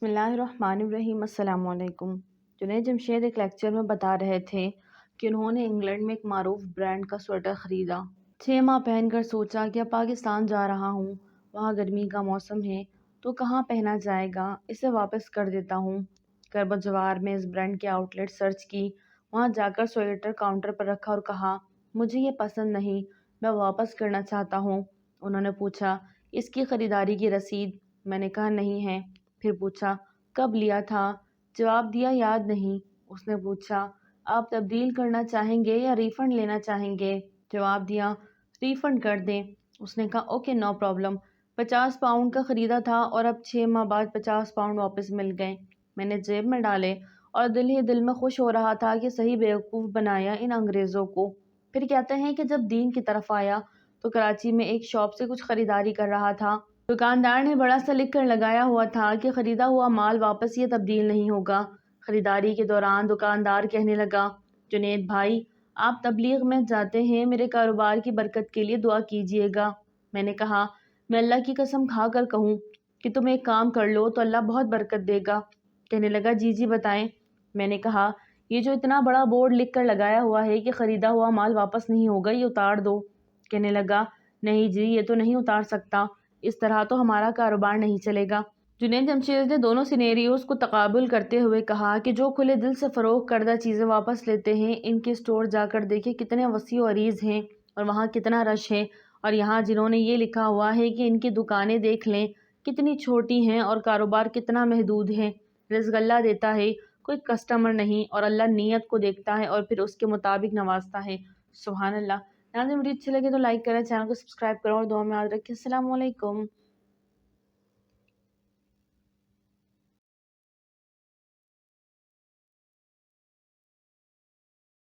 بسم اللہ الرحمن الرحیم۔ السلام علیکم۔ جنید جمشید ایک لیکچر میں بتا رہے تھے کہ انہوں نے انگلینڈ میں ایک معروف برانڈ کا سویٹر خریدا۔ 6 ماہ پہن کر سوچا کہ اب پاکستان جا رہا ہوں، وہاں گرمی کا موسم ہے تو کہاں پہنا جائے گا، اسے واپس کر دیتا ہوں۔ کرب جوار میں اس برانڈ کے آؤٹ لیٹ سرچ کی، وہاں جا کر سویٹر کاؤنٹر پر رکھا اور کہا مجھے یہ پسند نہیں، میں واپس کرنا چاہتا ہوں۔ انہوں نے پوچھا اس کی خریداری کی رسید؟ میں نے کہا نہیں ہے۔ پھر پوچھا کب لیا تھا؟ جواب دیا یاد نہیں۔ اس نے پوچھا آپ تبدیل کرنا چاہیں گے یا ری فنڈ لینا چاہیں گے؟ جواب دیا ری فنڈ کر دیں۔ اس نے کہا اوکے نو پرابلم۔ 50 پاؤنڈ کا خریدا تھا اور اب 6 ماہ بعد 50 پاؤنڈ واپس مل گئے۔ میں نے جیب میں ڈالے اور دل ہی دل میں خوش ہو رہا تھا کہ صحیح بیوقوف بنایا ان انگریزوں کو۔ پھر کہتے ہیں کہ جب دین کی طرف آیا تو کراچی میں ایک شاپ سے کچھ خریداری کر رہا تھا۔ دکاندار نے بڑا سا لکھ کر لگایا ہوا تھا کہ خریدا ہوا مال واپس یا تبدیل نہیں ہوگا۔ خریداری کے دوران دکاندار کہنے لگا جنید بھائی آپ تبلیغ میں جاتے ہیں، میرے کاروبار کی برکت کے لیے دعا کیجیے گا۔ میں نے کہا میں اللہ کی قسم کھا کر کہوں کہ تم ایک کام کر لو تو اللہ بہت برکت دے گا۔ کہنے لگا جی بتائیں۔ میں نے کہا یہ جو اتنا بڑا بورڈ لکھ کر لگایا ہوا ہے کہ خریدا ہوا مال واپس نہیں ہوگا، یہ اتار دو۔ کہنے لگا نہیں جی یہ تو نہیں اتار سکتا، اس طرح تو ہمارا کاروبار نہیں چلے گا۔ جنید جمشید نے دونوں سینیریوز کو تقابل کرتے ہوئے کہا کہ جو کھلے دل سے فروخت کردہ چیزیں واپس لیتے ہیں ان کے سٹور جا کر دیکھیں کتنے وسیع و عریض ہیں اور وہاں کتنا رش ہے، اور یہاں جنہوں نے یہ لکھا ہوا ہے کہ ان کی دکانیں دیکھ لیں کتنی چھوٹی ہیں اور کاروبار کتنا محدود ہے۔ رزق اللہ دیتا ہے، کوئی کسٹمر نہیں، اور اللہ نیت کو دیکھتا ہے اور پھر اس کے مطابق نوازتا ہے۔ سبحان اللہ۔ ناظرین ویڈیو اچھی لگے تو لائک کریں، چینل کو سبسکرائب کریں اور دعا میں یاد رکھیں۔ السلام علیکم۔